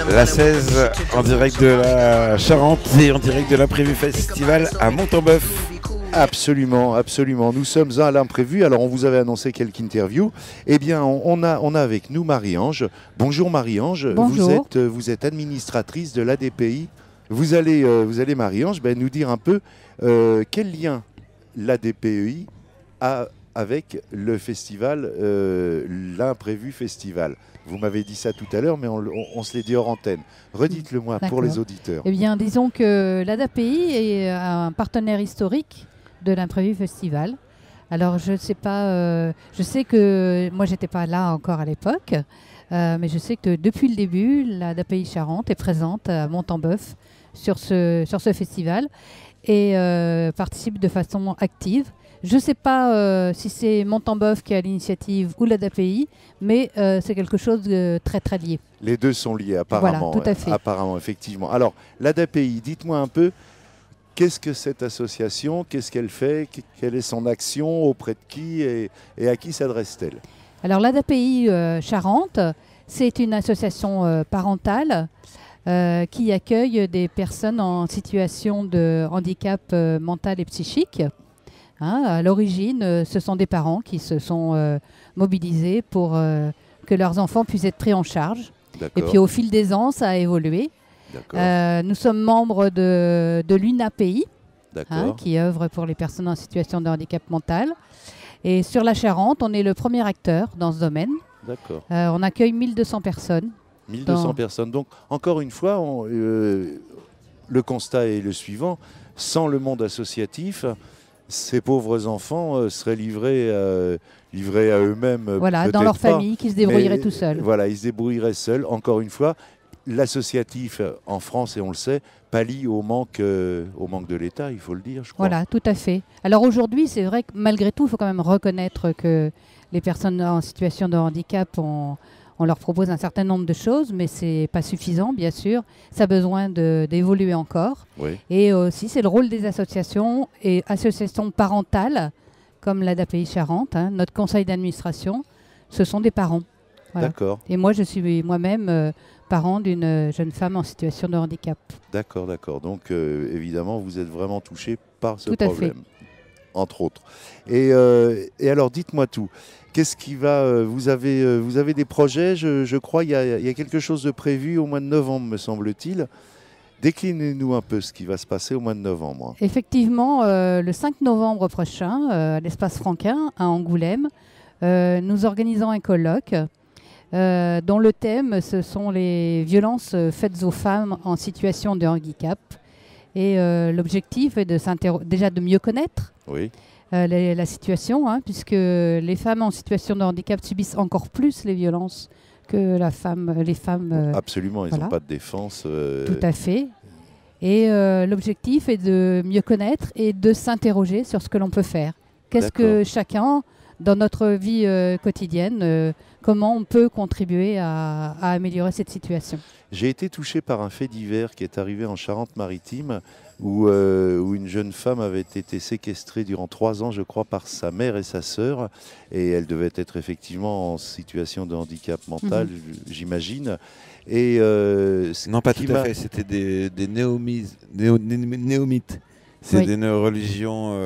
La 16 en direct de la Charente et en direct de l'imprévu festival à Montembeuf. Absolument, absolument. Nous sommes à l'imprévu. Alors, on vous avait annoncé quelques interviews. Eh bien, on a avec nous Marie-Ange. Bonjour Marie-Ange. Bonjour. Vous êtes administratrice de l'ADPI. Vous allez Marie-Ange, nous dire un peu quel lien l'ADPI a avec le festival, l'imprévu festival. Vous m'avez dit ça tout à l'heure, mais on se l'est dit hors antenne. Redites-le moi pour les auditeurs. Eh bien, disons que l'ADPI est un partenaire historique de l'imprévu festival. Alors, je ne sais pas, je sais que moi, j'étais pas là encore à l'époque, mais je sais que depuis le début, l'ADPI Charente est présente à Montembeuf sur ce festival et participe de façon active. Je ne sais pas si c'est Montembeuf qui a l'initiative ou l'ADPI, mais c'est quelque chose de très très lié. Les deux sont liés apparemment. Voilà, tout à fait. Apparemment, effectivement. Alors, l'ADPI, dites-moi un peu, qu'est-ce que cette association, qu'est-ce qu'elle fait, quelle est son action, auprès de qui et à qui s'adresse-t-elle? Alors l'ADPI Charente, c'est une association parentale qui accueille des personnes en situation de handicap mental et psychique. À l'origine, ce sont des parents qui se sont mobilisés pour que leurs enfants puissent être pris en charge. Et puis au fil des ans, ça a évolué. Nous sommes membres de l'UNAPI, qui œuvre pour les personnes en situation de handicap mental. Et sur la Charente, on est le premier acteur dans ce domaine. On accueille 1200 personnes. 1200 personnes. Donc, encore une fois, le constat est le suivant. Sans le monde associatif, ces pauvres enfants seraient livrés à eux-mêmes. Voilà, dans leur famille, qui se débrouilleraient tout seuls. Voilà, ils se débrouilleraient seuls. Encore une fois, l'associatif en France, et on le sait, pallie au manque de l'État, il faut le dire, je crois. Voilà, tout à fait. Alors aujourd'hui, c'est vrai que malgré tout, il faut quand même reconnaître que les personnes en situation de handicap, on leur propose un certain nombre de choses, mais ce n'est pas suffisant, bien sûr. Ça a besoin d'évoluer encore. Oui. Et aussi, c'est le rôle des associations et associations parentales, comme l'ADPI Charente, notre conseil d'administration, ce sont des parents. Voilà. D'accord. Et moi, je suis moi-même parent d'une jeune femme en situation de handicap. D'accord. Donc, évidemment, vous êtes vraiment touché par ce tout problème, entre autres. Et alors, dites-moi tout. Qu'est-ce qui va vous avez des projets, je crois, il y a quelque chose de prévu au mois de novembre, me semble-t-il. Déclinez-nous un peu ce qui va se passer au mois de novembre. Effectivement, le 5 novembre prochain, à l'Espace Franquin, à Angoulême, nous organisons un colloque dont le thème, ce sont les violences faites aux femmes en situation de handicap. Et l'objectif est déjà de mieux connaître la situation, puisque les femmes en situation de handicap subissent encore plus les violences que les femmes. Absolument, ils n'ont pas de défense. Tout à fait. Et l'objectif est de mieux connaître et de s'interroger sur ce que l'on peut faire. Qu'est-ce que chacun, dans notre vie quotidienne, comment on peut contribuer à améliorer cette situation? J'ai été touché par un fait divers qui est arrivé en Charente-Maritime où une jeune femme avait été séquestrée durant 3 ans, je crois, par sa mère et sa sœur. Et elle devait être effectivement en situation de handicap mental, j'imagine. Et non, pas tout à fait. C'était des néomites. C'est des religions,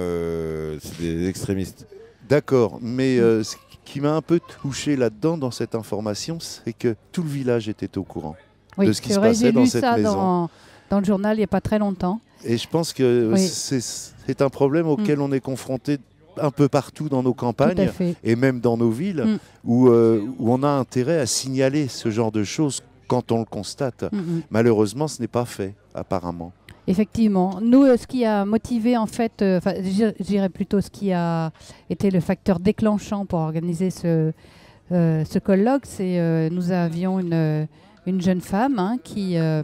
c'est des extrémistes. D'accord, mais ce qui m'a un peu touché là-dedans, dans cette information, c'est que tout le village était au courant de ce qui se passait dans cette maison. J'ai lu ça dans le journal il n'y a pas très longtemps. Et je pense que c'est un problème auquel on est confronté un peu partout dans nos campagnes et même dans nos villes, où on a intérêt à signaler ce genre de choses quand on le constate. Malheureusement, ce n'est pas fait, apparemment. Effectivement. Nous, ce qui a motivé, en fait, je dirais plutôt ce qui a été le facteur déclenchant pour organiser ce colloque, c'est nous avions une jeune femme qui a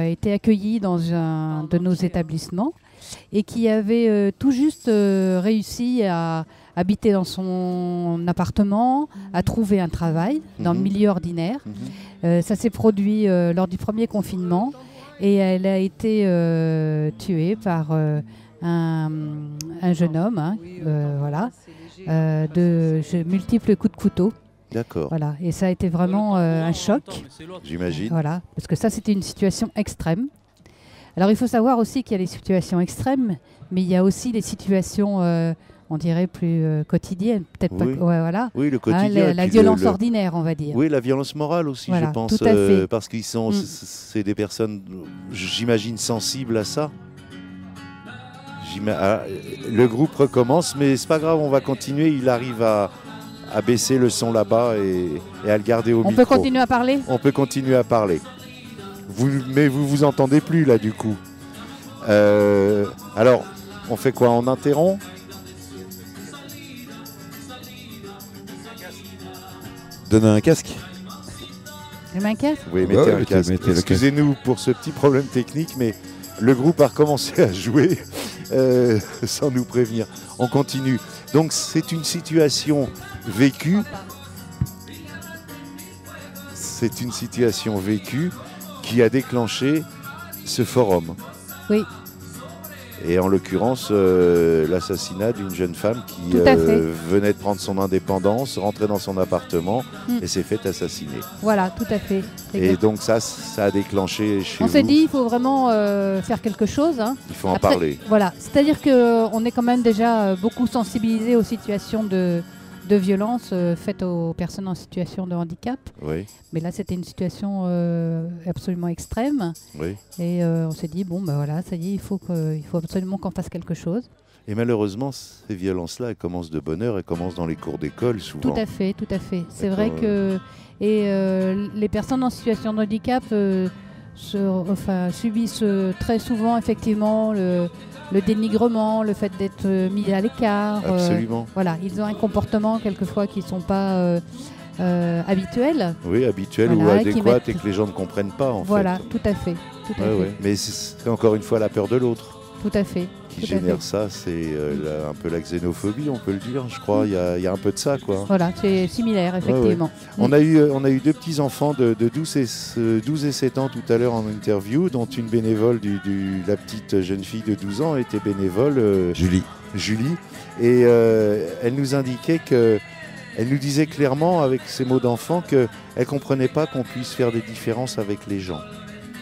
été accueillie dans un de nos établissements et qui avait tout juste réussi à habiter dans son appartement, à trouver un travail dans le milieu ordinaire. Ça s'est produit lors du premier confinement. Et elle a été tuée par un jeune homme, de multiples coups de couteau. D'accord, Voilà. Et ça a été vraiment un choc. j'imagine. Voilà. Parce que ça, c'était une situation extrême. Alors, il faut savoir aussi qu'il y a les situations extrêmes, mais il y a aussi les situations, on dirait, plus quotidiennes. Peut-être Oui. pas. Ouais, voilà. Oui, le Hein, quotidien. et la puis violence ordinaire, on va dire. Oui, la violence morale aussi, Voilà, je pense, tout à fait. parce qu'ils sont, Mm. c'est des personnes, j'imagine, sensibles à ça. Le groupe recommence, mais c'est pas grave, on va continuer. Il arrive à baisser le son là-bas et à le garder au On micro. peut continuer à parler? On peut continuer à parler. Mais vous entendez plus là du coup. Alors, on fait quoi? On interrompt? Donner un casque. Je m'inquiète. Oui, mettez Ouais, un casque. mettez le casque. Excusez-nous pour ce petit problème technique, mais le groupe a recommencé à jouer sans nous prévenir. On continue. Donc c'est une situation vécue. C'est une situation vécue qui a déclenché ce forum. Oui. Et en l'occurrence, l'assassinat d'une jeune femme qui Tout à fait. venait de prendre son indépendance, rentrait dans son appartement et s'est fait assassiner. Voilà, tout à fait. Et donc ça a déclenché chez On vous. s'est dit, il faut vraiment faire quelque chose. Hein. Il faut en Après, parler. Voilà, c'est-à-dire qu'on est quand même déjà beaucoup sensibilisé aux situations de violence faites aux personnes en situation de handicap. Oui, Mais là, c'était une situation absolument extrême. oui. Et on s'est dit, bon, ben voilà, ça y est, il faut absolument qu'on fasse quelque chose. Et malheureusement, ces violences-là, elles commencent de bonne heure, elles commencent dans les cours d'école souvent. Tout à fait, tout à fait. C'est D'accord, vrai que les personnes en situation de handicap subissent très souvent effectivement le dénigrement, le fait d'être mis à l'écart. Absolument. Voilà, ils ont un comportement quelquefois qui ne sont pas habituels. Oui, habituel Voilà, ou et qui adéquat mettent- et que les gens ne comprennent pas en Voilà, fait. tout à fait. Tout à Ouais, fait. ouais. Mais c'est encore une fois la peur de l'autre Tout à fait. qui tout à génère fait. ça. C'est un peu la xénophobie, on peut le dire, je crois. Il y a un peu de ça, quoi. Voilà, c'est similaire, effectivement. On a eu deux petits-enfants de 12 et 7 ans tout à l'heure en interview, dont une bénévole, la petite jeune fille de 12 ans était bénévole, Julie. Et elle nous indiquait elle nous disait clairement avec ses mots d'enfant qu'elle ne comprenait pas qu'on puisse faire des différences avec les gens,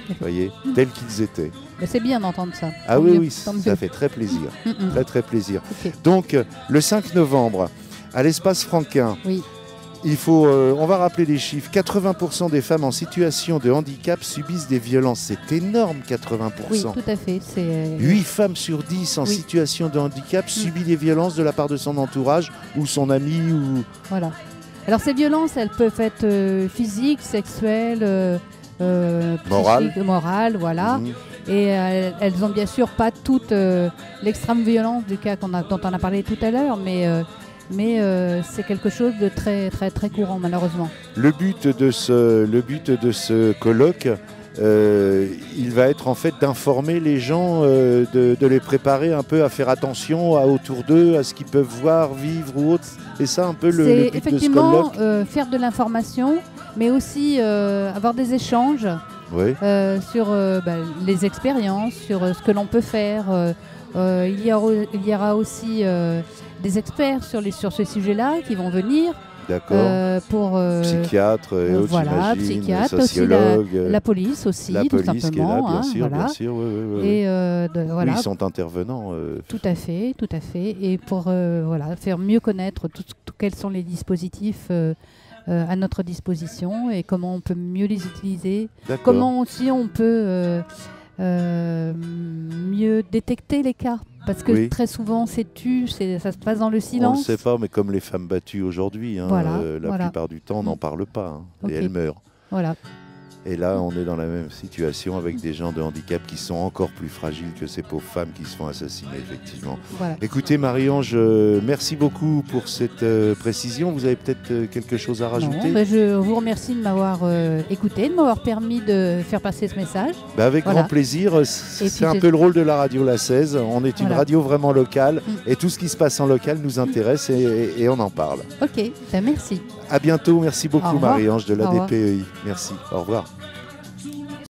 vous voyez, tels qu'ils étaient. Mais c'est bien d'entendre ça. Ah Tant oui, mieux, oui, tant ça mieux. fait très plaisir, Mm. très très plaisir. Ok. Donc le 5 novembre, à l'espace Franquin, Oui. on va rappeler les chiffres. 80% des femmes en situation de handicap subissent des violences. C'est énorme, 80%. Oui, tout à fait. C'est 8 femmes sur 10 en Oui. situation de handicap subissent des violences de la part de son entourage ou son ami. Voilà. Alors ces violences, elles peuvent être physiques, sexuelles, Morales. psychiques, morales, voilà. Mhm. Et elles ont bien sûr pas toute l'extrême violence du cas dont on a parlé tout à l'heure, mais c'est quelque chose de très très très courant malheureusement. Le but de ce colloque, il va être en fait d'informer les gens, de les préparer un peu à faire attention autour d'eux, à ce qu'ils peuvent voir, vivre ou autre. Et ça un peu le C'est but de ce effectivement colloque. faire de l'information, mais aussi avoir des échanges Oui, sur les expériences, sur ce que l'on peut faire. Il y aura aussi des experts sur ce sujet-là qui vont venir d'accord. pour Psychiatre et autres, voilà, j'imagine, psychiatre, aussi sociologue, la police aussi, la tout police qui est simplement. là, bien hein, sûr, voilà. bien sûr. Oui, oui, oui. Et Oui, voilà, ils sont intervenants. tout à fait, tout à fait. Et pour voilà, faire mieux connaître quels sont les dispositifs à notre disposition et comment on peut mieux les utiliser. D'accord. Comment aussi on peut mieux détecter les cas. Parce que Oui. très souvent, ça se passe dans le On ne silence. sait pas, mais comme les femmes battues aujourd'hui, hein, Voilà, la voilà. plupart du temps, on n'en parle pas. Hein, Ok. Et elles meurent. Voilà. Et là, on est dans la même situation avec des gens de handicap qui sont encore plus fragiles que ces pauvres femmes qui se font assassiner, effectivement. Voilà. Écoutez, Marie-Ange, merci beaucoup pour cette précision. Vous avez peut-être quelque chose à rajouter? Non, je vous remercie de m'avoir écouté, de m'avoir permis de faire passer ce message. Avec Voilà. grand plaisir. puis C'est un peu le rôle de la radio La 16. On est une Voilà. radio vraiment locale Mm. et tout ce qui se passe en local nous intéresse et on en parle. Ok, merci. À bientôt. Merci Au beaucoup, revoir. Marie-Ange de la Au revoir. DPEI. Merci. Au revoir.